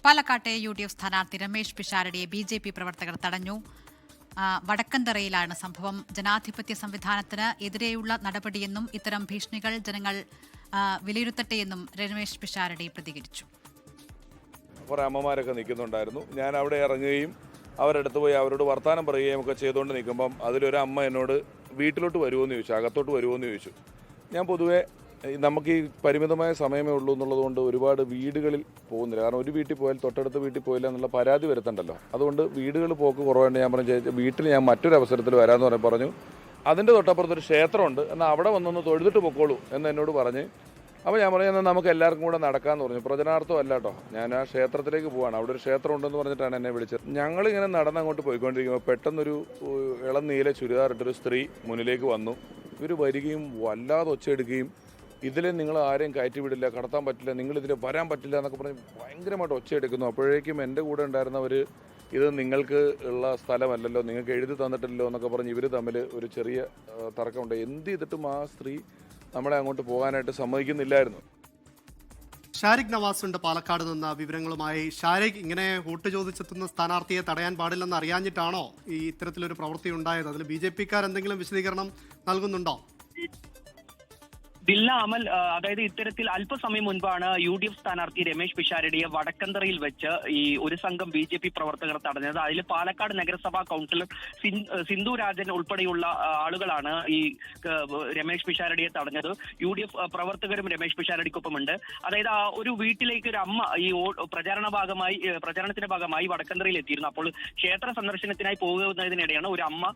പാലക്കാട്ടെ UDF സ്ഥാനാർത്ഥി Ramesh പിഷാരടിയെ BJP പ്രവർത്തകർ തടഞ്ഞു. വടക്കന്തറയിലാണ് സംഭവം. ജനാധിപത്യ സംവിധാനത്തിന് എതിരെയുള്ള നടപടിയെന്നും ഇത്തരം ഭീഷണികൾ ജനങ്ങൾ വിലയിരുത്തട്ടെയെന്നും രമേശ് പിഷാരടി പ്രതികരിച്ചു. കുറേ അമ്മമാരൊക്കെ നിൽക്കുന്നുണ്ടായിരുന്നു. ഞാൻ അവിടെ ഇറങ്ങുകയും അവരടുത്ത് പോയി അവരോട് വർത്തമാനം പറയുകയും ഒക്കെ ചെയ്തുകൊണ്ട് നിൽക്കുമ്പം അതിലൊരു അമ്മ എന്നോട് വീട്ടിലോട്ട് വരുമോയെന്ന് ചോദിച്ചു, അകത്തോട്ട് വരുമോയെന്ന് ചോദിച്ചു. ഞാൻ പൊതുവേ നമുക്ക് ഈ പരിമിതമായ സമയമേ ഉള്ളൂ എന്നുള്ളതുകൊണ്ട് ഒരുപാട് വീടുകളിൽ പോകുന്നില്ല. കാരണം ഒരു വീട്ടിൽ പോയാൽ തൊട്ടടുത്ത വീട്ടിൽ പോയില്ല എന്നുള്ള പരാതി വരുത്തണ്ടല്ലോ. അതുകൊണ്ട് വീടുകൾ പോക്ക് കുറവായിട്ട് ഞാൻ പറഞ്ഞു, വീട്ടിൽ ഞാൻ മറ്റൊരു അവസരത്തിൽ വരാമെന്ന് പറഞ്ഞു. അതിൻ്റെ തൊട്ടപ്പുറത്തൊരു ക്ഷേത്രമുണ്ട്, എന്നാൽ അവിടെ വന്നൊന്ന് തൊഴുതിട്ട് പൊക്കോളൂ എന്ന് എന്നോട് പറഞ്ഞ്. അപ്പോൾ ഞാൻ പറഞ്ഞു, എന്നാൽ നമുക്ക് എല്ലാവർക്കും കൂടെ നടക്കാമെന്ന് പറഞ്ഞു. പ്രചരണാർത്ഥം അല്ല കേട്ടോ, ഞാൻ ആ ക്ഷേത്രത്തിലേക്ക് പോവാണ്. അവിടെ ഒരു ക്ഷേത്രം ഉണ്ടെന്ന് പറഞ്ഞിട്ടാണ് എന്നെ വിളിച്ചത്. ഞങ്ങളിങ്ങനെ നടന്നങ്ങോട്ട് പോയിക്കൊണ്ടിരിക്കുമ്പോൾ പെട്ടെന്നൊരു ഇളം നീല ചുരിദാറിട്ടൊരു സ്ത്രീ മുന്നിലേക്ക് വന്നു. ഇവർ വരികയും വല്ലാതെ ഒച്ചയെടുക്കുകയും ഇതിൽ നിങ്ങൾ ആരെയും കയറ്റി വിടില്ല, കടത്താൻ പറ്റില്ല, നിങ്ങളിതിൽ വരാൻ പറ്റില്ല എന്നൊക്കെ പറഞ്ഞ് ഭയങ്കരമായിട്ട് ഒച്ചയെടുക്കുന്നു. അപ്പോഴേക്കും എൻ്റെ കൂടെ ഉണ്ടായിരുന്നവർ ഇത് നിങ്ങൾക്ക് ഉള്ള സ്ഥലമല്ലല്ലോ, നിങ്ങൾക്ക് എഴുതി തന്നിട്ടില്ലല്ലോ എന്നൊക്കെ പറഞ്ഞ് ഇവർ തമ്മിൽ ഒരു ചെറിയ തർക്കമുണ്ട്. എന്ത് ചെയ്തിട്ടും ആ സ്ത്രീ നമ്മളെ അങ്ങോട്ട് പോകാനായിട്ട് സമ്മതിക്കുന്നില്ലായിരുന്നു. ഷാരിഖ് നവാസ് ഉണ്ട് പാലക്കാട് നിന്ന് വിവരങ്ങളുമായി. ഷാരിഖ്, ഇങ്ങനെ വോട്ട് ചോദിച്ചെത്തുന്ന സ്ഥാനാർത്ഥിയെ തടയാൻ പാടില്ലെന്ന് അറിയാഞ്ഞിട്ടാണോ ഈ ഇത്തരത്തിലൊരു പ്രവൃത്തി ഉണ്ടായത്? അതിൽ BJP-ക്കാർ എന്തെങ്കിലും വിശദീകരണം നൽകുന്നുണ്ടോ? ദില്ല അമൽ, അതായത് ഇത്തരത്തിൽ അല്പസമയം മുൻപാണ് UDF സ്ഥാനാർത്ഥി രമേശ് പിഷാരടിയെ വടക്കന്തറയിൽ വെച്ച് ഈ ഒരു സംഘം BJP പ്രവർത്തകർ തടഞ്ഞത്. അതിൽ പാലക്കാട് നഗരസഭാ കൗൺസിലർ സിന്ധു രാജൻ ഉൾപ്പെടെയുള്ള ആളുകളാണ് ഈ രമേശ് പിഷാരടിയെ തടഞ്ഞത്. UDF പ്രവർത്തകരും രമേശ് പിഷാരടിക്കൊപ്പമുണ്ട്. അതായത് ആ ഒരു വീട്ടിലേക്ക് ഒരു അമ്മ ഈ പ്രചാരണത്തിന്റെ ഭാഗമായി വടക്കന്തറയിൽ എത്തിയിരുന്നു. അപ്പോൾ ക്ഷേത്ര സന്ദർശനത്തിനായി പോകുന്നതിനിടെയാണ് ഒരു അമ്മ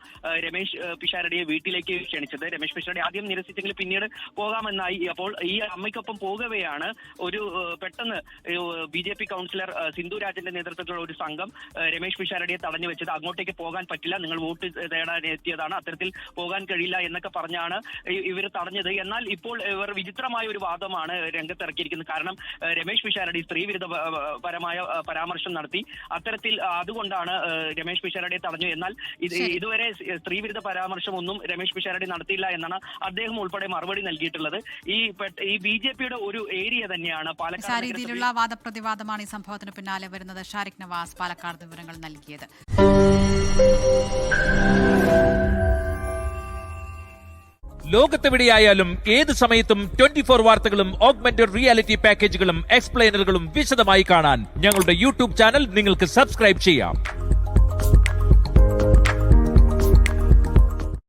രമേശ് പിഷാരടിയെ വീട്ടിലേക്ക് ക്ഷണിച്ചത്. രമേശ് പിഷാരടി ആദ്യം നിരസിച്ചെങ്കിൽ പിന്നീട് പോകാമെന്നായി. അപ്പോൾ ഈ അമ്മയ്ക്കൊപ്പം പോകവെയാണ് ഒരു പെട്ടെന്ന് BJP കൗൺസിലർ സിന്ധു രാജന്റെ നേതൃത്വത്തിലുള്ള ഒരു സംഘം രമേശ് പിഷാരടിയെ തടഞ്ഞു വെച്ചത്. അങ്ങോട്ടേക്ക് പോകാൻ പറ്റില്ല, നിങ്ങൾ വോട്ട് തേടാൻ എത്തിയതാണ്, അത്തരത്തിൽ പോകാൻ കഴിയില്ല എന്നൊക്കെ പറഞ്ഞാണ് ഇവർ തടഞ്ഞത്. എന്നാൽ ഇപ്പോൾ ഇവർ വിചിത്രമായ ഒരു വാദമാണ് രംഗത്തിറക്കിയിരിക്കുന്നത്. കാരണം രമേശ് പിഷാരടി സ്ത്രീവിരുദ്ധ പരമായ പരാമർശം നടത്തി. അത്തരത്തിൽ അതുകൊണ്ടാണ് രമേശ് പിഷാരടിയെ തടഞ്ഞു. എന്നാൽ ഇതുവരെ സ്ത്രീവിരുദ്ധ പരാമർശം ഒന്നും രമേശ് പിഷാരടി നടത്തിയില്ല എന്നാണ് അദ്ദേഹം ഉൾപ്പെടെ മറുപടി നൽകിയിട്ടുള്ളത്. ഈ BJP-യുടെ ഒരു ഏരിയ തന്നെയാണ് പാലക്കാട്. രീതിയിലുള്ള വാദപ്രതിവാദമാണ് ഈ സംഭവത്തിന് പിന്നാലെ വരുന്നത്. ഷാരിഖ് നവാസ് പാലക്കാട് വിവരങ്ങൾ നൽകിയത്. ലോകത്തെവിടെയായാലും ഏത് സമയത്തും 24 വാർത്തകളും ഓഗ്മെന്റഡ് റിയാലിറ്റി പാക്കേജുകളും എക്സ്പ്ലെയിനറുകളും വിശദമായി കാണാൻ ഞങ്ങളുടെ YouTube ചാനൽ നിങ്ങൾക്ക് സബ്സ്ക്രൈബ് ചെയ്യാം.